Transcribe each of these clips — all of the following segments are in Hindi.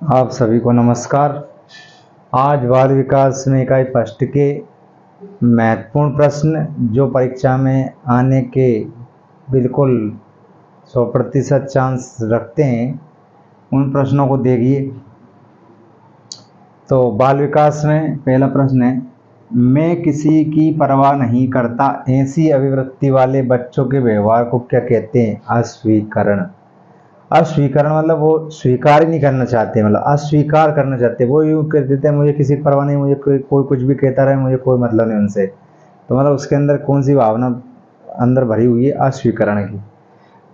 आप सभी को नमस्कार। आज बाल विकास में इकाई फर्स्ट के महत्वपूर्ण प्रश्न जो परीक्षा में आने के बिल्कुल 100% चांस रखते हैं, उन प्रश्नों को देखिए। तो बाल विकास में पहला प्रश्न है, मैं किसी की परवाह नहीं करता ऐसी अभिवृत्ति वाले बच्चों के व्यवहार को क्या कहते हैं? अस्वीकरण। अस्वीकरण मतलब वो स्वीकार ही नहीं करना चाहते, मतलब अस्वीकार करना चाहते, वो यूँ कर देते हैं मुझे किसी की परवाह नहीं, मुझे कोई कुछ भी कहता रहे, मुझे कोई मतलब नहीं उनसे। तो मतलब उसके अंदर कौन सी भावना अंदर भरी हुई है? अस्वीकरण की।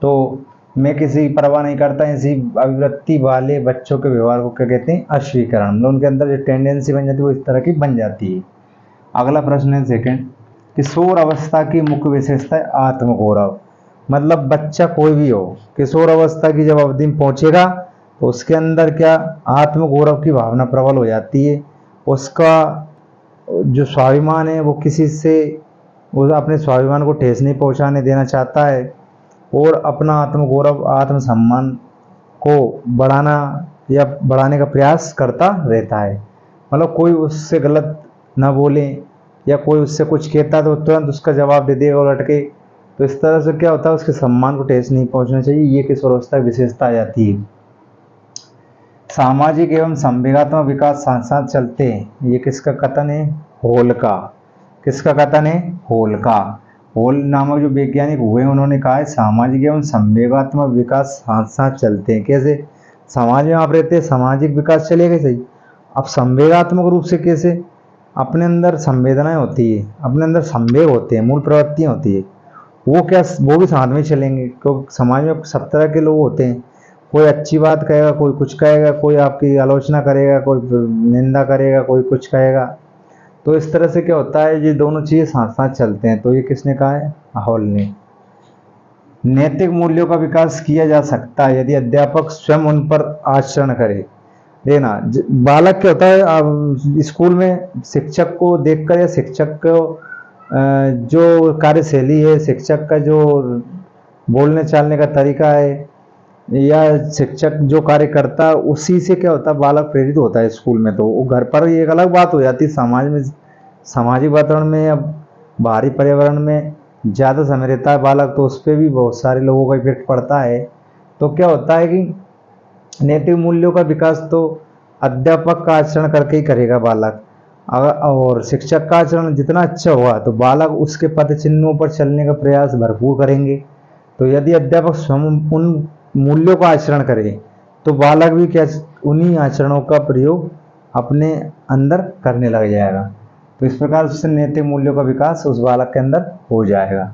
तो मैं किसी की परवाह नहीं करता ऐसी अभिवृत्ति वाले बच्चों के व्यवहार को क्या कहते हैं? अस्वीकरण। मतलब उनके अंदर जो टेंडेंसी बन जाती है वो इस तरह की बन जाती है। अगला प्रश्न है सेकंड, किशोर अवस्था की मुख्य विशेषता है आत्मगौरव। मतलब बच्चा कोई भी हो, किशोर अवस्था की जब अवधि में पहुंचेगा तो उसके अंदर क्या आत्मगौरव की भावना प्रबल हो जाती है। उसका जो स्वाभिमान है वो किसी से, वो अपने स्वाभिमान को ठेस नहीं पहुंचाने देना चाहता है और अपना आत्मगौरव आत्मसम्मान को बढ़ाना या बढ़ाने का प्रयास करता रहता है। मतलब कोई उससे गलत ना बोले या कोई उससे कुछ कहता तो तुरंत उसका जवाब दे देगा उलट के। तो इस तरह से क्या होता है, उसके सम्मान को ठेस नहीं पहुंचना चाहिए, ये किशोरावस्था की विशेषता आ जाती है। सामाजिक एवं संवेगात्मक विकास साथ साथ चलते हैं, ये किसका कथन है? होल का। किसका कथन है? होल का। होल नामक जो वैज्ञानिक हुए उन्होंने कहा है सामाजिक एवं संवेगात्मक विकास साथ साथ चलते हैं। कैसे? समाज में आप रहते हैं, सामाजिक विकास चलेगा सही। अब संवेगात्मक रूप से कैसे? अपने अंदर संवेदनाएं होती है, अपने अंदर संवेग होते हैं, मूल प्रवृत्तियां होती है, वो क्या वो भी साथ में चलेंगे, क्योंकि समाज में सब तरह के लोग होते हैं। कोई अच्छी बात कहेगा, कोई कुछ कहेगा, कोई आपकी आलोचना करेगा, कोई निंदा करेगा, कोई कुछ कहेगा। तो इस तरह से क्या होता है, ये दोनों चीज़ें साथ साथ चलते हैं। तो ये किसने कहा है? हॉल ने। नैतिक मूल्यों का विकास किया जा सकता है यदि अध्यापक स्वयं उन पर आचरण करे। देना बालक क्या होता है, अब स्कूल में शिक्षक को देखकर या शिक्षक को जो कार्यशैली है, शिक्षक का जो बोलने चालने का तरीका है या शिक्षक जो कार्य करता है उसी से क्या होता है, बालक प्रेरित होता है स्कूल में। तो वो घर पर एक अलग बात हो जाती है, समाज में सामाजिक वातावरण में या बाहरी पर्यावरण में ज़्यादा समय रहता है बालक, तो उस पर भी बहुत सारे लोगों का इफेक्ट पड़ता है। तो क्या होता है कि नैतिक मूल्यों का विकास तो अध्यापक का आचरण करके ही करेगा बालक। अगर और शिक्षक का आचरण जितना अच्छा हुआ तो बालक उसके पद चिन्हों पर चलने का प्रयास भरपूर करेंगे। तो यदि अध्यापक स्वयं उन मूल्यों का आचरण करे तो बालक भी क्या उन्हीं आचरणों का प्रयोग अपने अंदर करने लग जाएगा। तो इस प्रकार से नैतिक मूल्यों का विकास उस बालक के अंदर हो जाएगा।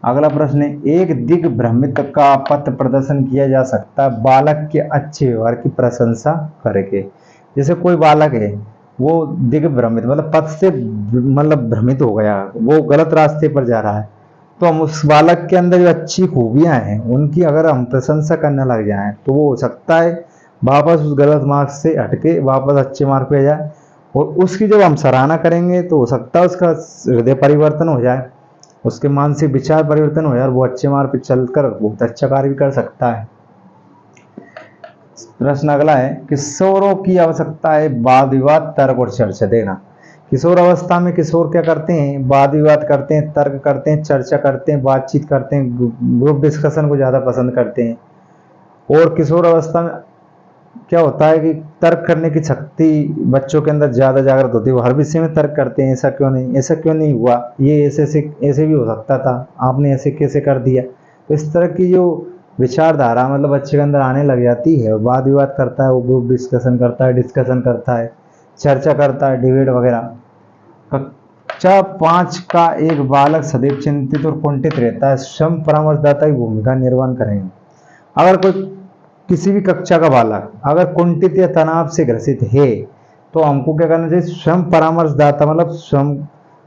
अगला प्रश्न है, एक दिग्भ्रमित का पथ प्रदर्शन किया जा सकता है बालक के अच्छे व्यवहार की प्रशंसा करके। जैसे कोई बालक है वो दिग्भ्रमित मतलब पथ से मतलब भ्रमित हो गया, वो गलत रास्ते पर जा रहा है, तो हम उस बालक के अंदर जो अच्छी खूबियां हैं उनकी अगर हम प्रशंसा करने लग जाएं तो वो हो सकता है वापस उस गलत मार्ग से हटके वापस अच्छे मार्ग पे जाए। और उसकी जब हम सराहना करेंगे तो हो सकता है उसका हृदय परिवर्तन हो जाए, उसके मानसिक विचार परिवर्तन हो जाए और वो अच्छे मार्ग पर चलकर बहुत अच्छा कार्य भी कर सकता है। प्रश्न अगला है, किशोरों की आवश्यकता है वाद विवाद तर्क और चर्चा। देना किशोर अवस्था में किशोर क्या करते हैं? वाद विवाद करते हैं, तर्क करते हैं, चर्चा करते हैं, बातचीत करते हैं, ग्रुप डिस्कशन को ज़्यादा पसंद करते हैं। और किशोर अवस्था में क्या होता है कि तर्क करने की शक्ति बच्चों के अंदर ज़्यादा जागृत होती है, वो हर विषय में तर्क करते हैं, ऐसा क्यों नहीं, ऐसा क्यों नहीं हुआ, ये ऐसे से ऐसे भी हो सकता था, आपने ऐसे कैसे कर दिया। तो इस तरह की जो विचारधारा मतलब बच्चे के अंदर आने लग जाती है, वाद विवाद करता है, वो ग्रुप डिस्कशन करता है, चर्चा करता है, डिबेट वगैरह। कक्षा 5 का एक बालक सदैव चिंतित और कुंठित रहता है, स्वयं परामर्शदाता की भूमिका निर्वहन करेंगे। अगर कोई किसी भी कक्षा का बालक अगर कुंठित या तनाव से ग्रसित है तो हमको क्या करना चाहिए? स्वयं परामर्शदाता मतलब स्वयं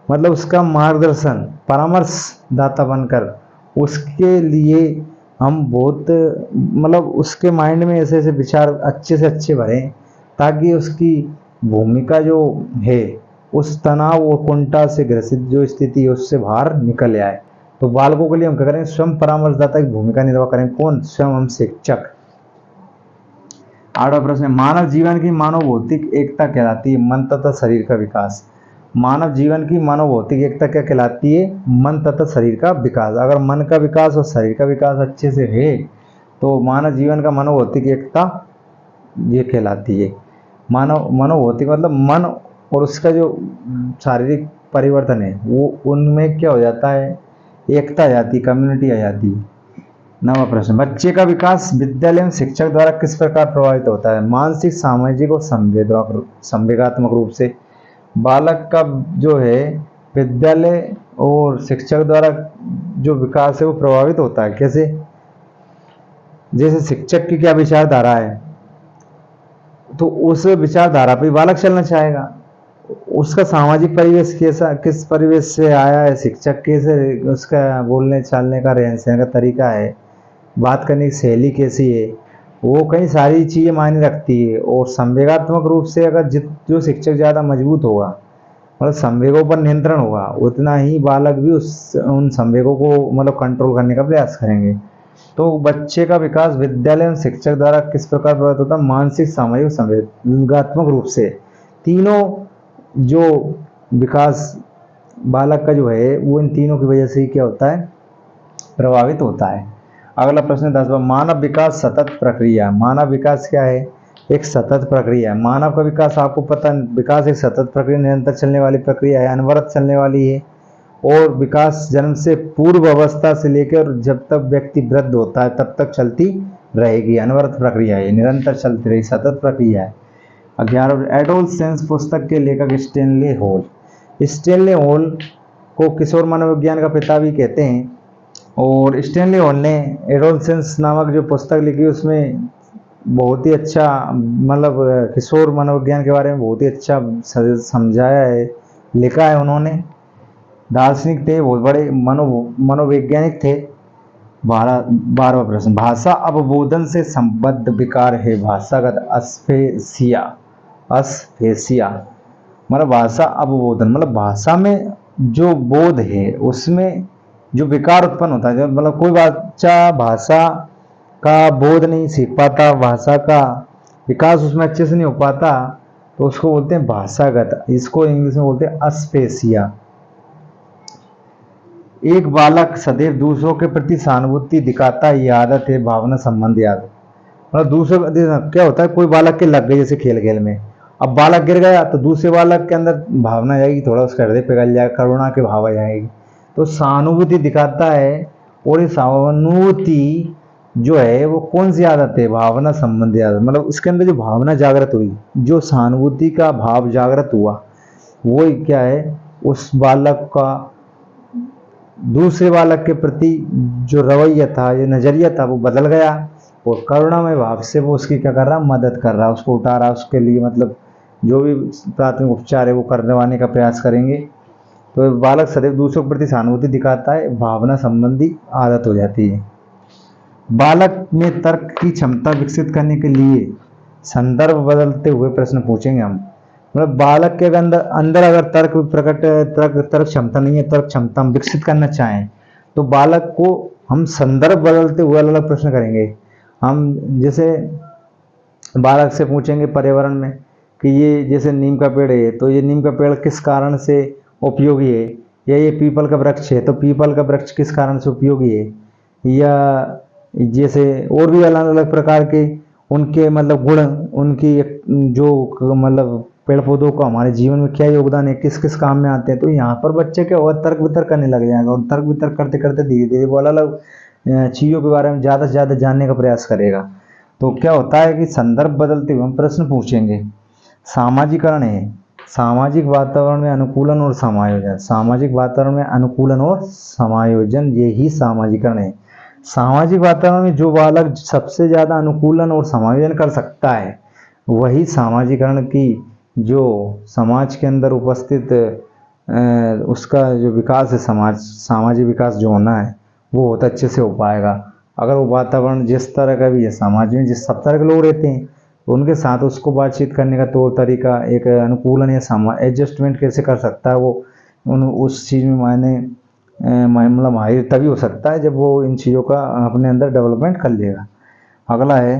मतलब उसका मार्गदर्शन परामर्शदाता बनकर उसके लिए हम बहुत मतलब उसके माइंड में ऐसे ऐसे विचार अच्छे से अच्छे भरें ताकि उसकी भूमिका जो है उस तनाव और कुंठा से ग्रसित जो स्थिति है उससे बाहर निकल आए। तो बालकों के लिए हम क्या करें? स्वयं परामर्शदाता की भूमिका निर्वाह करें। कौन? स्वयं हम शिक्षक। 8वां प्रश्न है, मानव जीवन की मानव भौतिक एकता कहलाती है मन तथा शरीर का विकास। मानव जीवन की मानव भौतिक एकता क्या कहलाती है? मन तथा शरीर का विकास। अगर मन का विकास और शरीर का विकास अच्छे से है तो मानव जीवन का मानव भौतिक एकता ये कहलाती है। मानव मनोभौतिक मतलब मन और उसका जो शारीरिक परिवर्तन है वो उनमें क्या हो जाता है? एकता आ जाती, कम्युनिटी आ जाती है। 9वां प्रश्न, बच्चे का विकास विद्यालय में शिक्षक द्वारा किस प्रकार प्रभावित होता है? मानसिक, सामाजिक और संवेगात्मक रूप से। बालक का जो है विद्यालय और शिक्षक द्वारा जो विकास है वो प्रभावित होता है। कैसे? जैसे शिक्षक की क्या विचारधारा है तो उस विचारधारा पे बालक चलना चाहेगा। उसका सामाजिक परिवेश कैसा, किस परिवेश से आया है, शिक्षक कैसे, उसका बोलने चालने का रहन सहन का तरीका है, बात करने की शैली कैसी है, वो कई सारी चीज़ें मायने रखती है। और संवेगात्मक रूप से अगर जो शिक्षक ज़्यादा मजबूत होगा मतलब संवेगों पर नियंत्रण होगा उतना ही बालक भी उन संवेगों को मतलब कंट्रोल करने का प्रयास करेंगे। तो बच्चे का विकास विद्यालय में शिक्षक द्वारा किस प्रकार प्रभावित होता है? मानसिक, सामाजिक, संवेगात्मक रूप से। तीनों जो विकास बालक का जो है वो इन तीनों की वजह से ही क्या होता है? प्रभावित होता है। अगला प्रश्न 10वां, मानव विकास सतत प्रक्रिया। मानव विकास क्या है? एक सतत प्रक्रिया है। मानव का विकास आपको पता है, विकास एक सतत प्रक्रिया, निरंतर चलने वाली प्रक्रिया है, अनवरत चलने वाली है। और विकास जन्म से पूर्व अवस्था से लेकर जब तक व्यक्ति वृद्ध होता है तब तक चलती रहेगी। अनवरत प्रक्रिया है, निरंतर चलती रहेगी, सतत प्रक्रिया है। 11 एडोलसेंस पुस्तक के लेखक स्टेनले हॉल। स्टेनले हॉल को किशोर मनोविज्ञान का पिता भी कहते हैं। और स्टेनले हॉल ने एडोलसेंस नामक जो पुस्तक लिखी उसमें बहुत ही अच्छा मतलब किशोर मनोविज्ञान के बारे में बहुत ही अच्छा समझाया है, लिखा है उन्होंने। दार्शनिक थे, बहुत बड़े मनोवैज्ञानिक थे। 12वां प्रश्न, भाषा अवबोधन से संबद्ध विकार है भाषागत अस्फेसिया। अस्फेसिया मतलब भाषा अवबोधन मतलब भाषा में जो बोध है उसमें जो विकार उत्पन्न होता है। मतलब कोई बच्चा भाषा का बोध नहीं सीख पाता, भाषा का विकास उसमें अच्छे से नहीं हो पाता तो उसको बोलते हैं भाषागत। इसको इंग्लिश में बोलते हैं अस्पेसिया। एक बालक सदैव दूसरों के प्रति सहानुभूति दिखाता है, ये आदत है भावना संबंधी आदत। मतलब दूसरों क्या होता है, कोई बालक के लग गई जैसे खेल खेल में, अब बालक गिर गया तो दूसरे बालक के अंदर भावना जाएगी, थोड़ा उसका हृदय पिघल जाएगा, करुणा की भाव जाएगी। तो सहानुभूति दिखाता है। और ये सहानुभूति जो है वो कौन सी आदत है? भावना संबंधी आदत। मतलब उसके अंदर जो भावना जागृत हुई, जो सहानुभूति का भाव जागृत हुआ वो क्या है? उस बालक का दूसरे बालक के प्रति जो रवैया था, जो नजरिया था वो बदल गया। और करुणामय भाव से वो उसकी क्या कर रहा? मदद कर रहा, उसको उठा रहा, उसके लिए मतलब जो भी प्राथमिक उपचार है वो करवाने का प्रयास करेंगे। तो बालक सदैव दूसरों के प्रति सहानुभूति दिखाता है, भावना संबंधी आदत हो जाती है। बालक में तर्क की क्षमता विकसित करने के लिए संदर्भ बदलते हुए प्रश्न पूछेंगे हम। मतलब बालक के अंदर अगर तर्क क्षमता नहीं है, तर्क क्षमता हम विकसित करना चाहें तो बालक को हम संदर्भ बदलते हुए अलग अलग प्रश्न करेंगे। हम जैसे बालक से पूछेंगे पर्यावरण में कि ये जैसे नीम का पेड़ है तो ये नीम का पेड़ किस कारण से उपयोगी है, या ये पीपल का वृक्ष है तो पीपल का वृक्ष किस कारण से उपयोगी है, या जैसे और भी अलग अलग प्रकार के उनके मतलब गुण, उनकी जो मतलब पेड़ पौधों का हमारे जीवन में क्या योगदान है, किस किस काम में आते हैं। तो यहाँ पर बच्चे क्या होगा? तर्क वितर्क करने लग जाएगा और तर्क वितर्क करते करते धीरे धीरे वो अलग अलग चीज़ों के बारे में ज़्यादा से ज़्यादा जानने का प्रयास करेगा। तो क्या होता है कि संदर्भ बदलते हुए हम प्रश्न पूछेंगे। सामाजिकरण है, सामाजिक वातावरण में अनुकूलन और समायोजन। सामाजिक वातावरण में अनुकूलन और समायोजन, यही सामाजिकरण है। सामाजिक वातावरण में जो बालक सबसे ज़्यादा अनुकूलन और समायोजन कर सकता है वही सामाजिकरण की जो समाज के अंदर उपस्थित उसका जो विकास है, सामाजिक विकास जो होना है वो बहुत अच्छे से हो पाएगा। अगर वो वातावरण जिस तरह का भी है, समाज में जिस सब तरह के लोग रहते हैं तो उनके साथ उसको बातचीत करने का तौर तरीका, एक अनुकूलन या एडजस्टमेंट कैसे कर सकता है वो उस चीज़ में मतलब माहिर तभी हो सकता है जब वो इन चीज़ों का अपने अंदर डेवलपमेंट कर लेगा। अगला है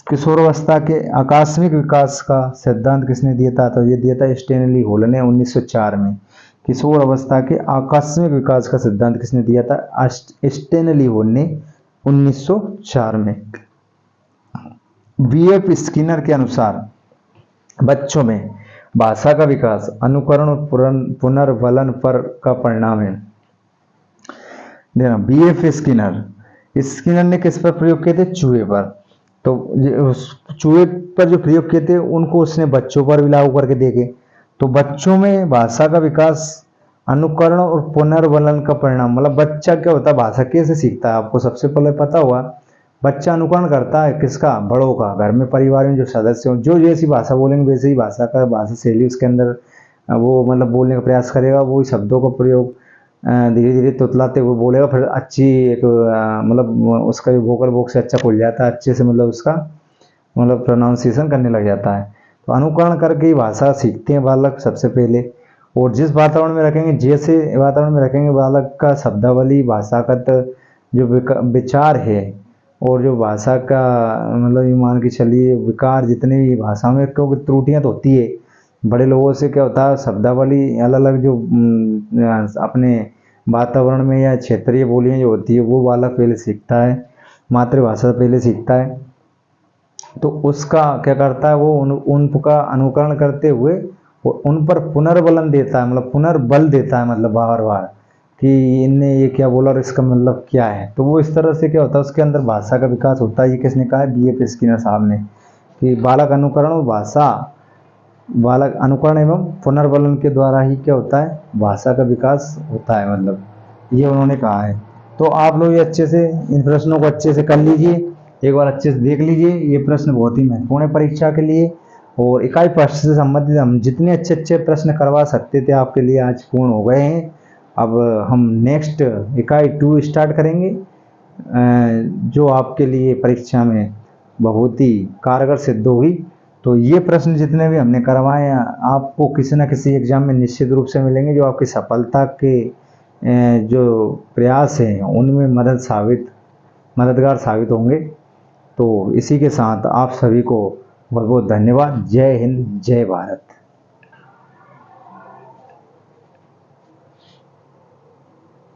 किशोरावस्था के आकस्मिक विकास का सिद्धांत किसने दिया था? तो ये दिया था स्टैनली हॉल ने 1904 में। किशोर अवस्था के आकस्मिक विकास का सिद्धांत किसने दिया था? स्टैनली हॉल ने 1904 में। बीएफ स्किनर के अनुसार बच्चों में भाषा का विकास अनुकरण और पुनर्वलन पर का परिणाम है। देखना, बीएफ स्किनर ने किस पर प्रयोग किए थे? चूहे पर। तो चूहे पर जो प्रयोग किए थे उनको उसने बच्चों पर भी लागू करके देखे। तो बच्चों में भाषा का विकास अनुकरण और पुनर्वलन का परिणाम, मतलब बच्चा क्या होता है, भाषा कैसे सीखता है? आपको सबसे पहले पता होगा, बच्चा अनुकरण करता है किसका? बड़ों का। घर में परिवार में जो सदस्य हों, जो जैसी भाषा बोलेंगे वैसे ही भाषा शैली उसके अंदर वो मतलब बोलने का प्रयास करेगा, वही शब्दों का प्रयोग धीरे धीरे तुतलाते हुए बोलेगा। फिर अच्छी एक मतलब उसका जो वोकल बॉक्स से अच्छा खुल जाता है, अच्छे से मतलब उसका मतलब प्रोनाउंसिएशन करने लग जाता है। तो अनुकरण करके ही भाषा सीखते हैं बालक सबसे पहले। और जिस वातावरण में रखेंगे, जैसे वातावरण में रखेंगे, बालक का शब्दावली, भाषागत जो विचार है और जो भाषा का मतलब ये मान के चलिए विकार, जितने भी भाषा में क्योंकि त्रुटियाँ तो होती है, बड़े लोगों से क्या होता है, शब्दावली अलग अलग जो अपने वातावरण में या क्षेत्रीय बोलियाँ जो होती है वो बालक पहले सीखता है, मातृभाषा पहले सीखता है। तो उसका क्या करता है, वो उनका अनुकरण करते हुए उन पर पुनर्बलन देता है, मतलब पुनर्बल देता है, मतलब बार बार कि इनने ये क्या बोला और इसका मतलब क्या है। तो वो इस तरह से क्या होता है, उसके अंदर भाषा का विकास होता है। ये किसने कहा है? बीएफ स्किनर साहब ने, कि बालक अनुकरण और बालक अनुकरण एवं पुनर्बलन के द्वारा ही क्या होता है, भाषा का विकास होता है, मतलब ये उन्होंने कहा है। तो आप लोग ये अच्छे से इन प्रश्नों को अच्छे से कर लीजिए, एक बार अच्छे से देख लीजिए। ये प्रश्न बहुत ही महत्वपूर्ण है परीक्षा के लिए, और इकाई प्रश्न से संबंधित हम जितने अच्छे अच्छे प्रश्न करवा सकते थे आपके लिए आज पूर्ण हो गए हैं। अब हम नेक्स्ट इकाई 2 स्टार्ट करेंगे, जो आपके लिए परीक्षा में बहुत ही कारगर सिद्ध होगी। तो ये प्रश्न जितने भी हमने करवाए हैं आपको किसी न किसी एग्जाम में निश्चित रूप से मिलेंगे, जो आपकी सफलता के जो प्रयास हैं उनमें मददगार साबित होंगे। तो इसी के साथ आप सभी को बहुत बहुत धन्यवाद। जय हिंद, जय भारत।